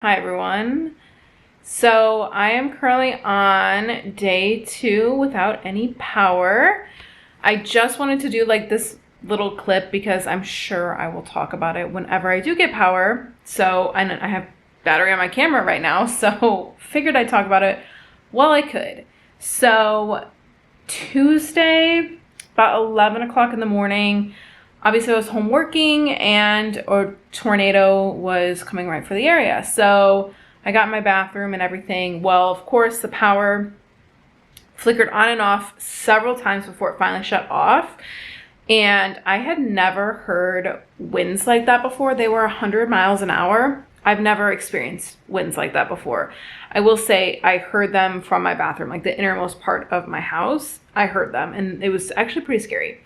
Hi everyone. So I am currently on day 2 without any power. I just wanted to do like this little clip because I'm sure I will talk about it whenever I do get power. So I have battery on my camera right now, so figured I'd talk about it while I could. So Tuesday, about 11 o'clock in the morning, obviously I was home working and a tornado was coming right for the area. So I got in my bathroom and everything. Well, of course, the power flickered on and off several times before it finally shut off. And I had never heard winds like that before. They were 100 miles an hour. I've never experienced winds like that before. I will say I heard them from my bathroom, like the innermost part of my house. I heard them and it was actually pretty scary.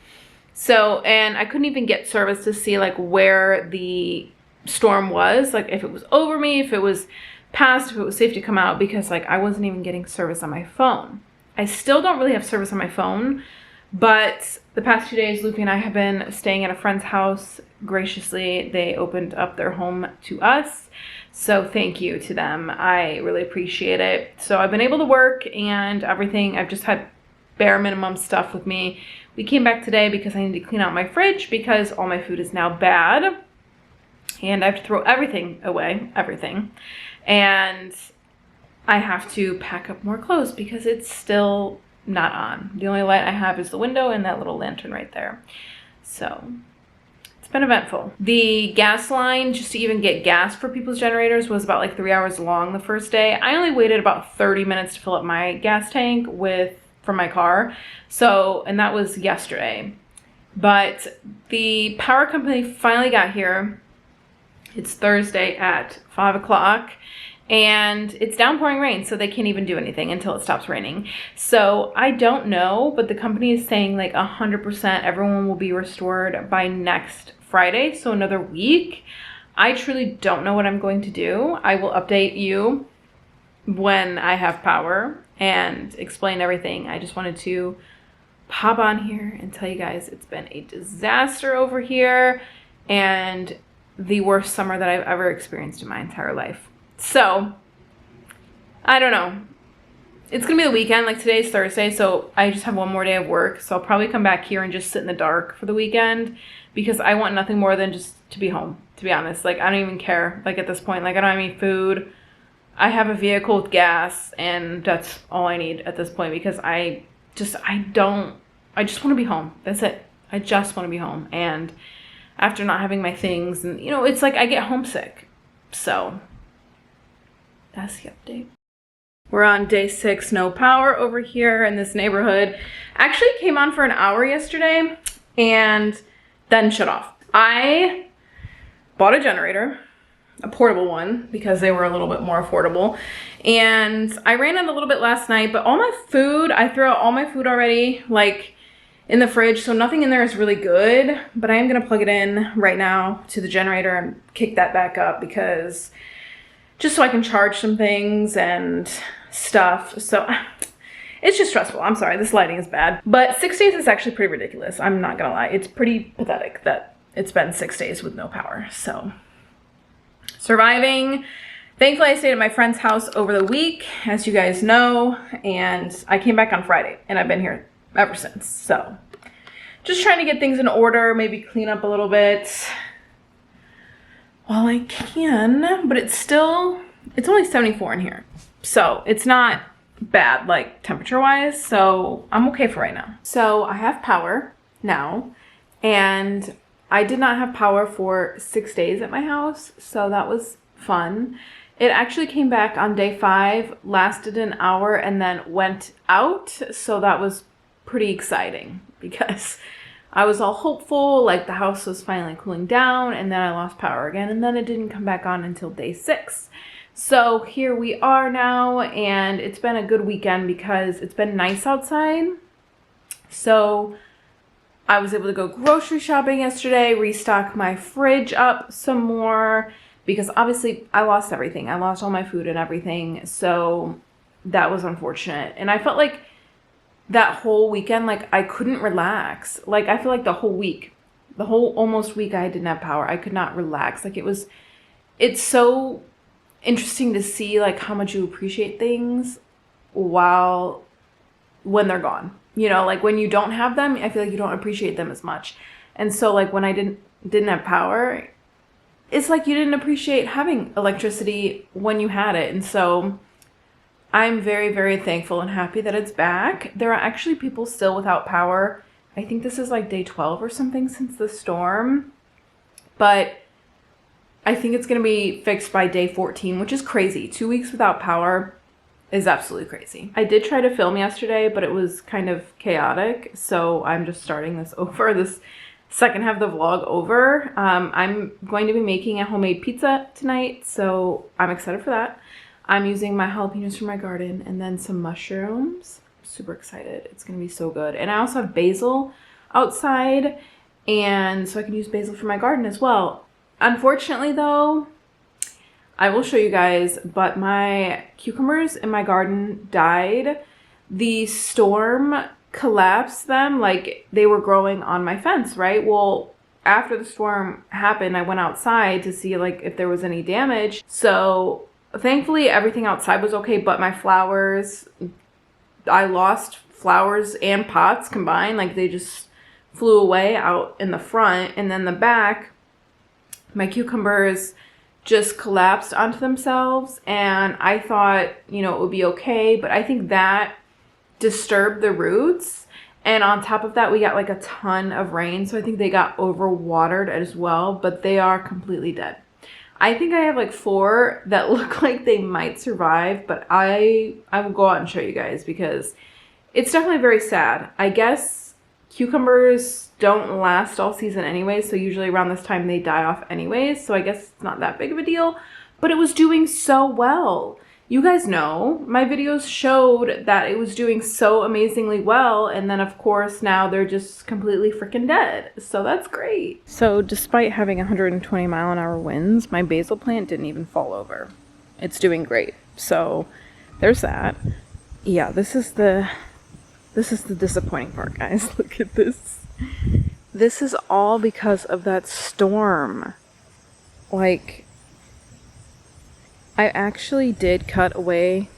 So, and I couldn't even get service to see like where the storm was, like if it was over me, if it was past, if it was safe to come out, because like I wasn't even getting service on my phone. I still don't really have service on my phone, but the past 2 days, Luffy and I have been staying at a friend's house. Graciously, they opened up their home to us. So thank you to them. I really appreciate it. So I've been able to work and everything. I've just had bare minimum stuff with me. We came back today because I need to clean out my fridge because all my food is now bad. And I have to throw everything away, everything. And I have to pack up more clothes because it's still not on. The only light I have is the window and that little lantern right there. So it's been eventful. The gas line, just to even get gas for people's generators, was about like 3 hours long the first day. I only waited about 30 minutes to fill up my gas tank from my car. So, and that was yesterday. But the power company finally got here. It's Thursday at 5 o'clock. And it's downpouring rain, so they can't even do anything until it stops raining. So I don't know, but the company is saying like 100% everyone will be restored by next Friday, so another week. I truly don't know what I'm going to do. I will update you when I have power and explain everything. I just wanted to pop on here and tell you guys it's been a disaster over here and the worst summer that I've ever experienced in my entire life. So, I don't know. It's going to be the weekend. Like today's Thursday, so I just have one more day of work. So I'll probably come back here and just sit in the dark for the weekend because I want nothing more than just to be home, to be honest. Like, I don't even care. Like, at this point, like, I don't have any food. I have a vehicle with gas, and that's all I need at this point because I just want to be home. That's it. I just want to be home. And after not having my things, and, you know, it's like I get homesick. So that's the update. We're on day 6, no power over here in this neighborhood. Actually came on for an hour yesterday and then shut off. I bought a generator, a portable one, because they were a little bit more affordable. And I ran out a little bit last night, but all my food, I threw out all my food already, like in the fridge, so nothing in there is really good. But I am gonna plug it in right now to the generator and kick that back up because just so I can charge some things and stuff. So it's just stressful. I'm sorry, this lighting is bad. But 6 days is actually pretty ridiculous. I'm not gonna lie. It's pretty pathetic that it's been 6 days with no power. So surviving. Thankfully, I stayed at my friend's house over the week, as you guys know, and I came back on Friday and I've been here ever since. So just trying to get things in order, maybe clean up a little bit while I can, but it's only 74 in here. So it's not bad, like temperature wise. So I'm okay for right now. So I have power now, and I did not have power for 6 days at my house. So that was fun. It actually came back on day 5, lasted an hour, and then went out. So that was pretty exciting because I was all hopeful, like the house was finally cooling down, and then I lost power again, and then it didn't come back on until day 6. So here we are now, and it's been a good weekend because it's been nice outside. So I was able to go grocery shopping yesterday, restock my fridge up some more, because obviously I lost everything. I lost all my food and everything, so that was unfortunate. And I felt like that whole weekend, like I couldn't relax. Like I feel like the whole almost week I didn't have power. I could not relax. Like it's so interesting to see like how much you appreciate things when they're gone. You know, like when you don't have them, I feel like you don't appreciate them as much. And so like when I didn't have power, it's like you didn't appreciate having electricity when you had it. And so I'm very, very thankful and happy that it's back. There are actually people still without power. I think this is like day 12 or something since the storm. But I think it's going to be fixed by day 14, which is crazy. 2 weeks without power is absolutely crazy. I did try to film yesterday, but it was kind of chaotic. So I'm just starting this over, this second half of the vlog over. I'm going to be making a homemade pizza tonight, so I'm excited for that. I'm using my jalapenos from my garden and then some mushrooms. I'm super excited. It's going to be so good. And I also have basil outside, and so I can use basil for my garden as well. Unfortunately though, I will show you guys, but my cucumbers in my garden died. The storm collapsed them, like they were growing on my fence, right? Well, after the storm happened, I went outside to see like if there was any damage. So thankfully everything outside was okay, but my flowers, I lost flowers and pots combined. Like they just flew away out in the front, and then the back, my cucumbers just collapsed onto themselves, and I thought, you know, it would be okay, but I think that disturbed the roots. And on top of that, we got like a ton of rain, so I think they got overwatered as well, but they are completely dead. I think I have like 4 that look like they might survive, but I will go out and show you guys because it's definitely very sad. I guess cucumbers don't last all season anyway, so usually around this time they die off anyways, so I guess it's not that big of a deal, but it was doing so well. You guys know, my videos showed that it was doing so amazingly well, and then of course now they're just completely freaking dead. So that's great. So despite having 120 mile-an-hour winds, my basil plant didn't even fall over. It's doing great. So there's that. Yeah, this is the disappointing part, guys. Look at this. This is all because of that storm. Like, I actually did cut away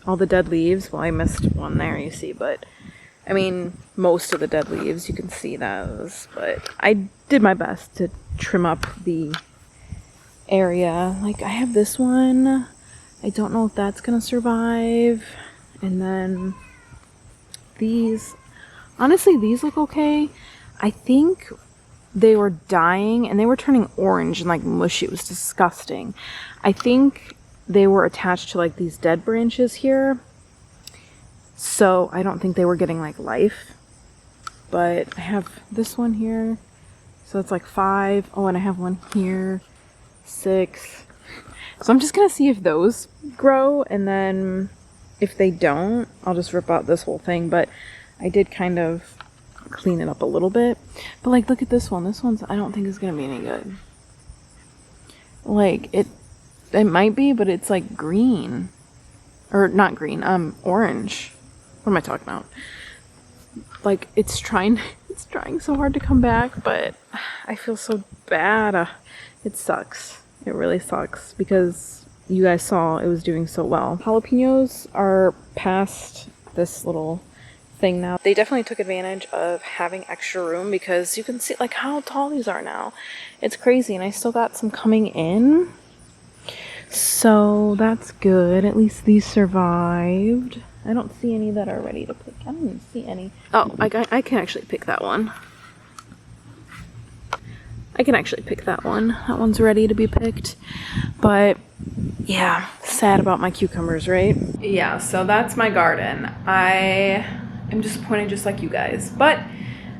all the dead leaves. Well, I missed one there, you see, but I mean, most of the dead leaves, you can see those, but I did my best to trim up the area. Like, I have this one. I don't know if that's gonna survive. And then these, honestly, these look okay. I think they were dying and they were turning orange and like mushy. It was disgusting. I think they were attached to like these dead branches here, so I don't think they were getting like life. But I have this one here, so it's like 5. Oh, and I have one here, 6. So I'm just gonna see if those grow, and then if they don't, I'll just rip out this whole thing. But I did kind of clean it up a little bit. But like, look at this one. This one's, I don't think is gonna be any good. Like, it might be, but it's like green. Or not green, orange. What am I talking about? Like, it's trying so hard to come back, but I feel so bad. It sucks. It really sucks because you guys saw it was doing so well. Jalapenos are past this little thing now. They definitely took advantage of having extra room because you can see like how tall these are now. It's crazy, and I still got some coming in. So that's good. At least these survived. I don't see any that are ready to pick. I don't even see any. Oh, I can actually pick that one. I can actually pick that one. That one's ready to be picked. But yeah, sad about my cucumbers, right? Yeah, so that's my garden. I am disappointed just like you guys. But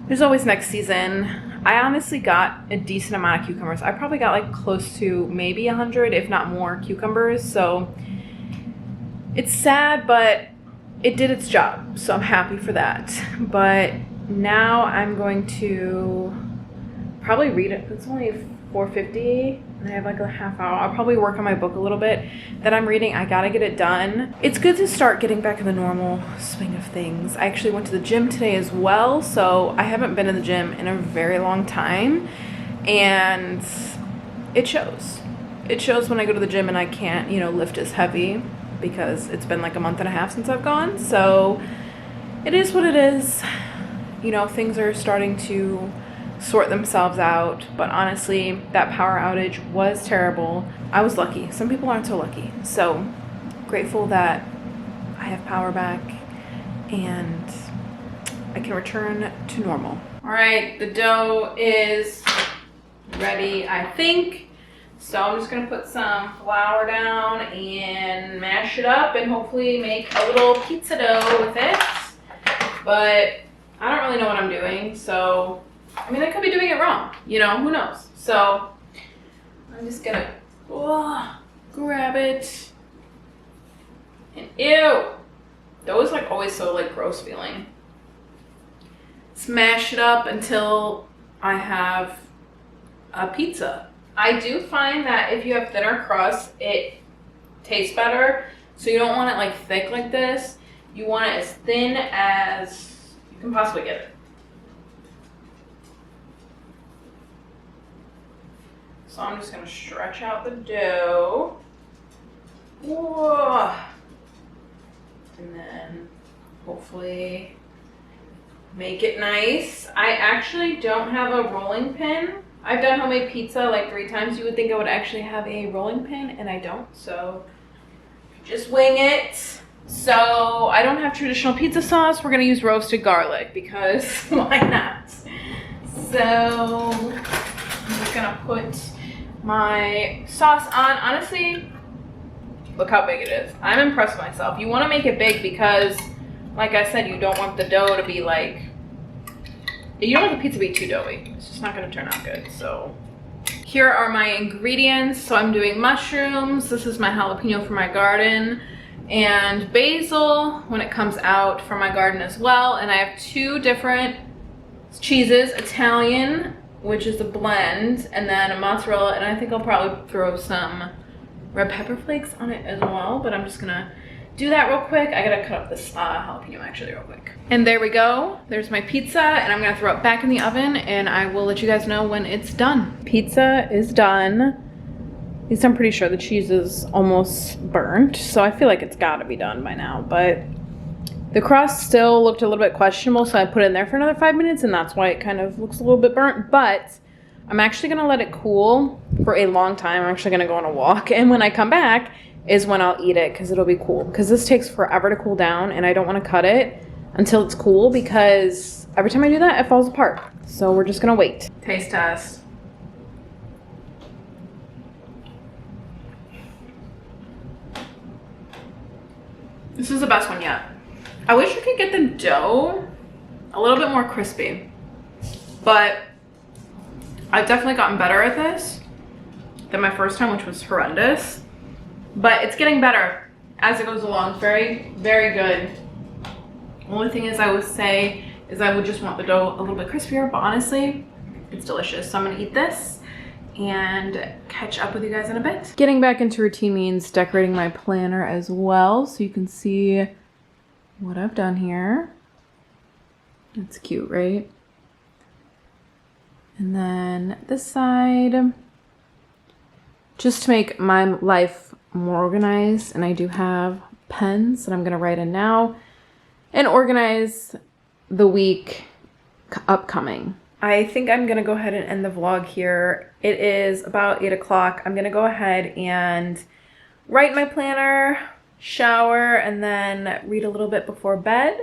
there's always next season. I honestly got a decent amount of cucumbers. I probably got like close to maybe 100, if not more, cucumbers. So it's sad, but it did its job. So I'm happy for that. But now I'm going to probably read it. It's only 4:50 and I have like a half hour. I'll probably work on my book a little bit that I'm reading. I gotta get it done. It's good to start getting back in the normal swing of things. I actually went to the gym today as well, so I haven't been in the gym in a very long time, and it shows. It shows when I go to the gym and I can't, you know, lift as heavy because it's been like a month and a half since I've gone. So it is what it is. You know, things are starting to sort themselves out, but honestly, that power outage was terrible. I was lucky. Some people aren't so lucky. So grateful that I have power back and I can return to normal. All right, the dough is ready, I think. So I'm just gonna put some flour down and mash it up and hopefully make a little pizza dough with it. But I don't really know what I'm doing, so I mean, I could be doing it wrong, you know, who knows? So I'm just gonna grab it. And ew, dough is like always so like gross feeling. Smash it up until I have a pizza. I do find that if you have thinner crust, it tastes better. So you don't want it like thick like this. You want it as thin as you can possibly get it. So I'm just gonna stretch out the dough. Whoa. And then hopefully make it nice. I actually don't have a rolling pin. I've done homemade pizza like 3 times. You would think I would actually have a rolling pin and I don't. So just wing it. So I don't have traditional pizza sauce. We're gonna use roasted garlic because why not? So I'm just gonna put my sauce on. Honestly, look how big it is. I'm impressed with myself. You wanna make it big because like I said, you don't want the dough to be like, you don't want the pizza to be too doughy. It's just not gonna turn out good. So here are my ingredients. So I'm doing mushrooms. This is my jalapeno from my garden and basil when it comes out from my garden as well. And I have 2 different cheeses, Italian, which is a blend, and then a mozzarella. And I think I'll probably throw some red pepper flakes on it as well, but I'm just gonna do that real quick. I gotta cut up this jalapeno actually real quick. And there we go. There's my pizza and I'm gonna throw it back in the oven and I will let you guys know when it's done. Pizza is done. At least I'm pretty sure the cheese is almost burnt. So I feel like it's gotta be done by now, but the crust still looked a little bit questionable. So I put it in there for another 5 minutes and that's why it kind of looks a little bit burnt, but I'm actually gonna let it cool for a long time. I'm actually gonna go on a walk and when I come back, is when I'll eat it because it'll be cool. Because this takes forever to cool down and I don't want to cut it until it's cool because every time I do that, it falls apart. So we're just gonna wait. Taste test. This is the best one yet. I wish I could get the dough a little bit more crispy, but I've definitely gotten better at this than my first time, which was horrendous. But it's getting better as it goes along. Very, very good. Only thing is I would say is I would just want the dough a little bit crispier, but honestly, it's delicious. So I'm gonna eat this and catch up with you guys in a bit. Getting back into routine means decorating my planner as well, so you can see what I've done here. It's cute, right? And then this side, just to make my life more organized, and I do have pens that I'm gonna write in now and organize the week upcoming. I think I'm gonna go ahead and end the vlog here. It is about 8 o'clock. I'm gonna go ahead and write my planner, shower, and then read a little bit before bed.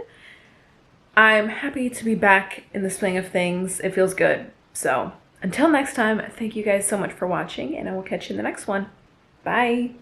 I'm happy to be back in the swing of things. It feels good. So until next time, thank you guys so much for watching and I will catch you in the next one. Bye.